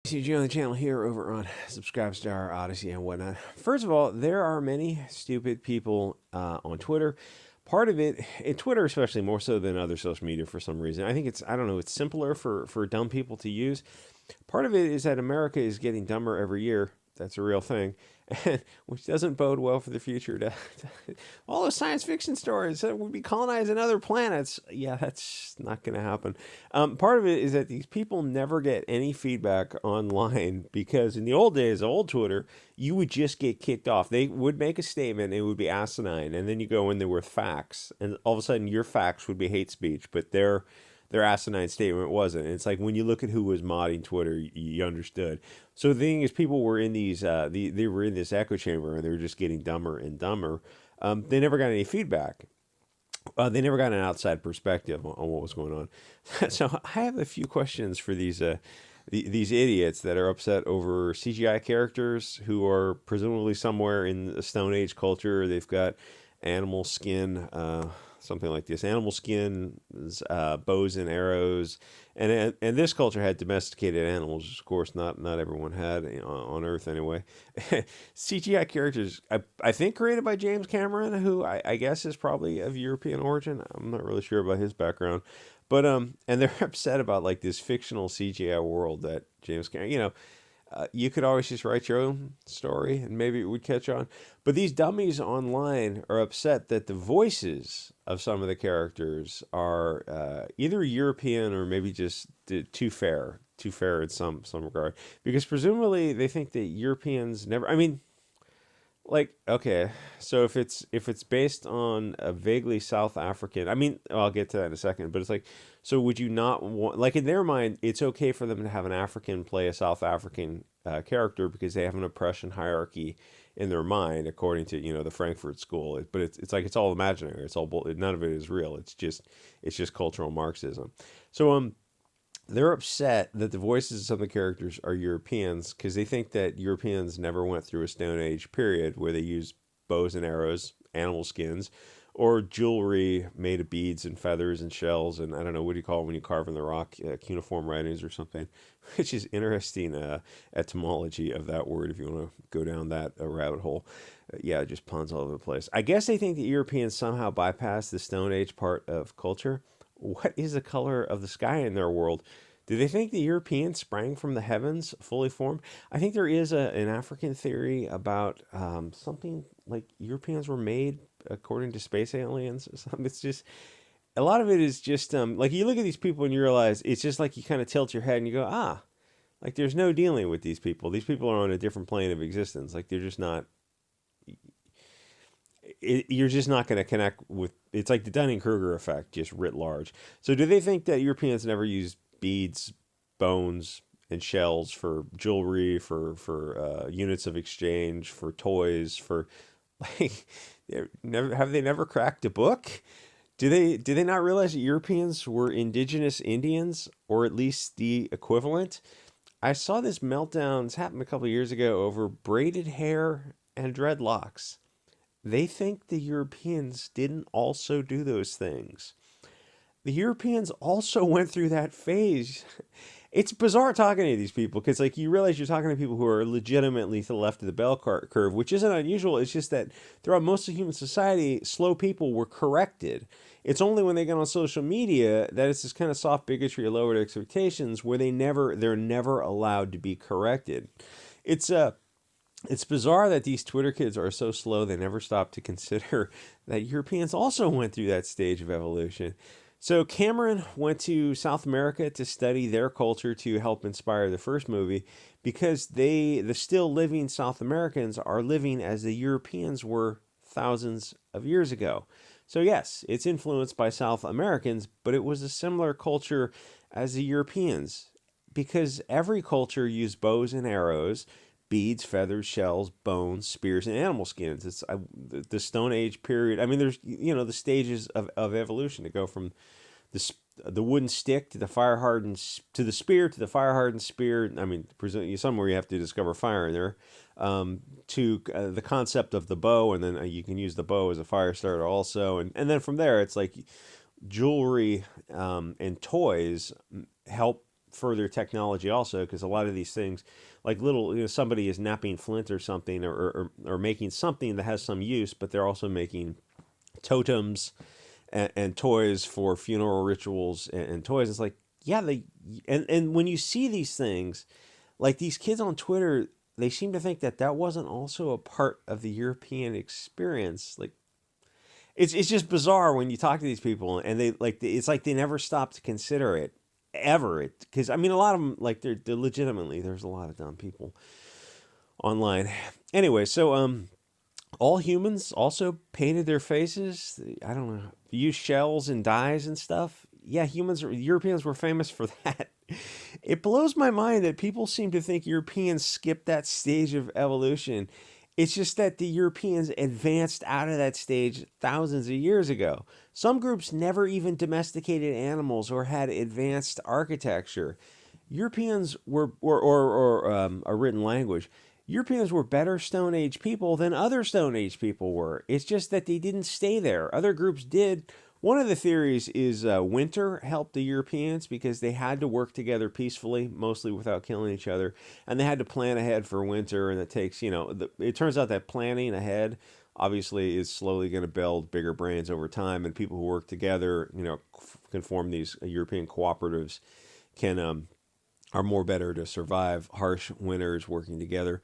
CG on the channel here over on Subscribestar, Odyssey, and whatnot. First of all, there are many stupid people on Twitter. Part of it, in Twitter especially, more so than other social media for some reason. I think I don't know, it's simpler for dumb people to use. Part of it is that America is getting dumber every year. That's a real thing, and which doesn't bode well for the future. All those science fiction stories that we'd be colonizing other planets. Yeah, that's not going to happen. Part of it is that these people never get any feedback online because in the old days, old Twitter, you would just get kicked off. They would make a statement, it would be asinine, and then you go in there with facts, and all of a sudden your facts would be hate speech, but their asinine statement wasn't. And it's like when you look at who was modding Twitter, you understood. So the thing is, people were in they were in this echo chamber, and they were just getting dumber and dumber. They never got any feedback. They never got an outside perspective on what was going on. So I have a few questions for these idiots that are upset over CGI characters who are presumably somewhere in the Stone Age culture. They've got animal skin, something like this, animal skin, bows and arrows, and this culture had domesticated animals. Of course, not everyone had on Earth anyway. CGI characters, I think created by James Cameron, who I guess is probably of European origin. I'm not really sure about his background. But and they're upset about like this fictional CGI world that James Cameron, you could always just write your own story and maybe it would catch on. But these dummies online are upset that the voices of some of the characters are either European or maybe just too fair in some regard. Because presumably they think that Europeans never. I mean, like, okay, so if it's based on a vaguely South African, I mean, I'll get to that in a second, but it's like, so would you not want, like in their mind, it's okay for them to have an African play a South African character because they have an oppression hierarchy in their mind, according to the Frankfurt School. But it's like it's all imaginary. It's all none of it is real. It's just cultural Marxism. So they're upset that the voices of some of the characters are Europeans because they think that Europeans never went through a Stone Age period where they used bows and arrows, animal skins, or jewelry made of beads and feathers and shells. And I don't know, what do you call it when you carve in the rock? Cuneiform writings or something, which is interesting etymology of that word if you want to go down that rabbit hole. Yeah, just puns all over the place. I guess they think that Europeans somehow bypassed the Stone Age part of culture. What is the color of the sky in their world? Do they think the Europeans sprang from the heavens fully formed? I think there is an African theory about something like Europeans were made according to space aliens or something. It's just, a lot of it is just, like you look at these people and you realize it's just like you kind of tilt your head and you go, like there's no dealing with these people. These people are on a different plane of existence. Like they're just not, you're just not going to connect with. It's like the Dunning-Kruger effect, just writ large. So, do they think that Europeans never used beads, bones, and shells for jewelry, for units of exchange, for toys, for like? Have they never cracked a book? Do they not realize that Europeans were indigenous Indians, or at least the equivalent? I saw this meltdown. This happened a couple of years ago over braided hair and dreadlocks. They think the Europeans didn't also do those things. The Europeans also went through that phase. It's bizarre talking to these people because, like, you realize you're talking to people who are legitimately to the left of the bell curve, which isn't unusual. It's just that throughout most of human society, slow people were corrected. It's only when they get on social media that it's this kind of soft bigotry or lowered expectations where they're never allowed to be corrected. It's it's bizarre that these Twitter kids are so slow they never stop to consider that Europeans also went through that stage of evolution. So Cameron went to South America to study their culture to help inspire the first movie because the still living South Americans are living as the Europeans were thousands of years ago. So yes, it's influenced by South Americans, but it was a similar culture as the Europeans because every culture used bows and arrows, beads, feathers, shells, bones, spears, and animal skins. It's the Stone Age period. I mean, there's the stages of evolution to go from the wooden stick to the fire hardened to the spear to the fire hardened spear. I mean, somewhere you have to discover fire in there. To the concept of the bow, and then you can use the bow as a fire starter also, and then from there it's like jewelry and toys help further technology also, because a lot of these things, like little, somebody is napping flint or something, or making something that has some use, but they're also making totems and toys for funeral rituals and toys. It's like, yeah, and when you see these things, like these kids on Twitter, they seem to think that that wasn't also a part of the European experience. Like, it's just bizarre when you talk to these people, and it's like they never stop to consider it ever. It because I mean, a lot of them, like, they're legitimately, there's a lot of dumb people online. Anyway, so all humans also painted their faces. I don't know, use shells and dyes and stuff. Yeah, Europeans were famous for that. It blows my mind that people seem to think Europeans skipped that stage of evolution. It's just that the Europeans advanced out of that stage thousands of years ago. Some groups never even domesticated animals or had advanced architecture. Europeans or a written language. Europeans were better Stone Age people than other Stone Age people were. It's just that they didn't stay there. Other groups did. One of the theories is winter helped the Europeans because they had to work together peacefully, mostly without killing each other, and they had to plan ahead for winter. And it takes, it turns out that planning ahead obviously is slowly going to build bigger brains over time, and people who work together, can form these European cooperatives, can are more better to survive harsh winters working together.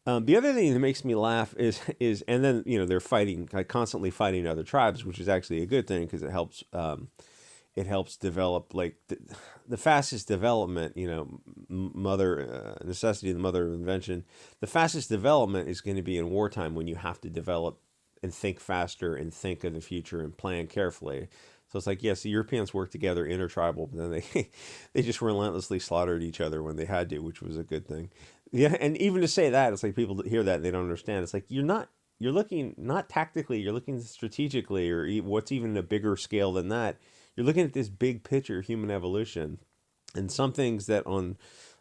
The other thing that makes me laugh is and then they're fighting, like, constantly fighting other tribes, which is actually a good thing because it helps develop, like, the fastest development. Mother necessity, the mother of invention. The fastest development is going to be in wartime, when you have to develop and think faster and think of the future and plan carefully. So it's like, yes, the Europeans worked together intertribal, but then they just relentlessly slaughtered each other when they had to, which was a good thing. Yeah, and even to say that, it's like people hear that and they don't understand. It's like, you're looking not tactically, you're looking strategically, or what's even a bigger scale than that. You're looking at this big picture, human evolution, and some things that on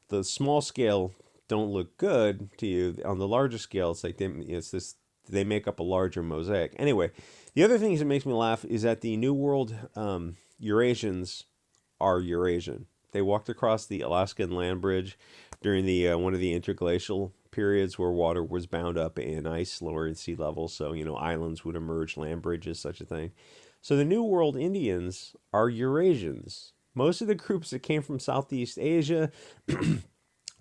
the small scale don't look good to you, on the larger scale, it's like they make up a larger mosaic. Anyway, the other thing that makes me laugh is that the New World Eurasians are Eurasian. They walked across the Alaskan land bridge during the one of the interglacial periods where water was bound up in ice lower in sea level. So, islands would emerge, land bridges, such a thing. So the New World Indians are Eurasians. Most of the groups that came from Southeast Asia,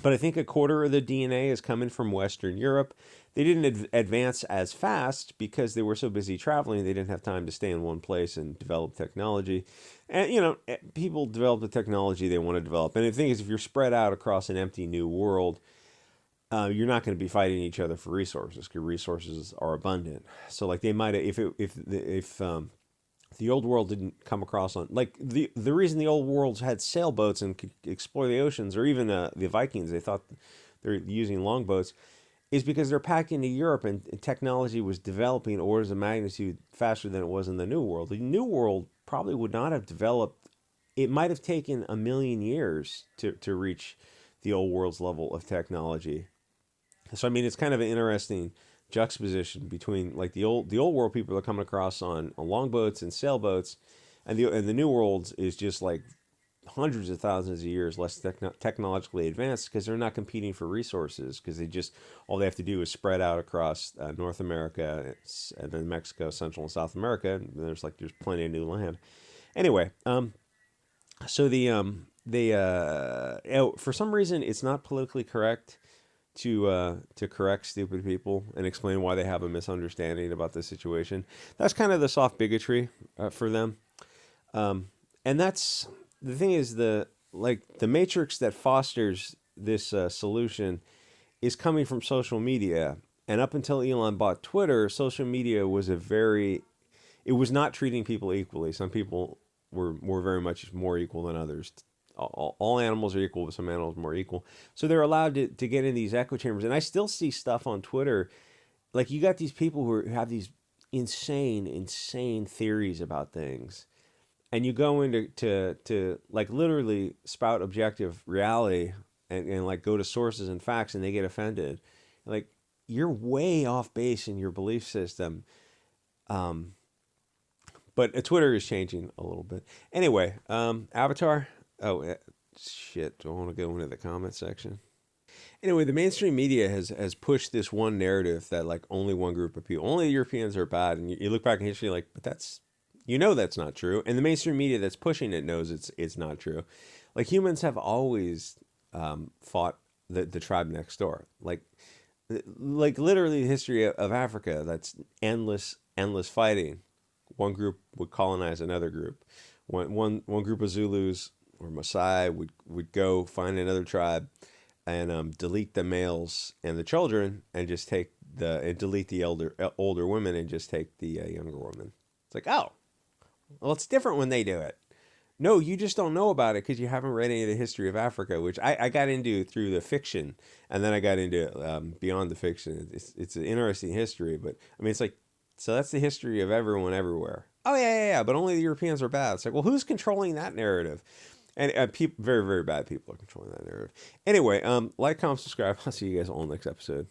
but I think a quarter of the DNA is coming from Western Europe. They didn't advance as fast because they were so busy traveling. They didn't have time to stay in one place and develop technology. And, people develop the technology they want to develop. And the thing is, if you're spread out across an empty new world, you're not going to be fighting each other for resources, because resources are abundant. So, like, they might, if the old world didn't come across on, like, the reason the old worlds had sailboats and could explore the oceans, or even the Vikings, they thought they're using longboats, is because they're packed into Europe, and technology was developing orders of magnitude faster than it was in the New World. The New World probably would not have developed. It might have taken 1,000,000 years to reach the old world's level of technology. So, I mean, it's kind of an interesting juxtaposition between, like, the old world people are coming across on longboats and sailboats, and the New World is just like hundreds of thousands of years less technologically advanced, because they're not competing for resources, because all they have to do is spread out across North America, and then Mexico, Central and South America, and there's plenty of new land. Anyway, so for some reason it's not politically correct to correct stupid people and explain why they have a misunderstanding about the situation. That's kind of the soft bigotry for them, and that's the thing is the matrix that fosters this solution is coming from social media. And up until Elon bought Twitter, social media was it was not treating people equally. Some people were very much more equal than others. All animals are equal, but some animals are more equal. So they're allowed to get in these echo chambers. And I still see stuff on Twitter. Like, you got these people who have these insane theories about things. And you go into like, literally spout objective reality and like go to sources and facts, and they get offended. Like, you're way off base in your belief system. But Twitter is changing a little bit. Anyway, Avatar. Oh, Shit, do I want to go into the comment section? Anyway, the mainstream media has pushed this one narrative that like only one group of people, only Europeans are bad, and you look back in history like, but that's, you know, that's not true, and the mainstream media that's pushing it knows it's not true. Like humans have always fought the tribe next door, like literally the history of Africa. That's endless fighting. One group would colonize another group. One group of Zulus or Maasai would go find another tribe and delete the males and the children and just take and delete the older women and just take the younger women. It's like, oh, well, it's different when they do it. No, you just don't know about it because you haven't read any of the history of Africa, which I got into through the fiction, and then I got into beyond the fiction. It's an interesting history, but I mean, it's like, so that's the history of everyone everywhere. Oh yeah, but only the Europeans are bad. It's like, well, who's controlling that narrative? And people, very bad people are controlling that narrative. Anyway, like, comment, subscribe. I'll see you guys on the next episode.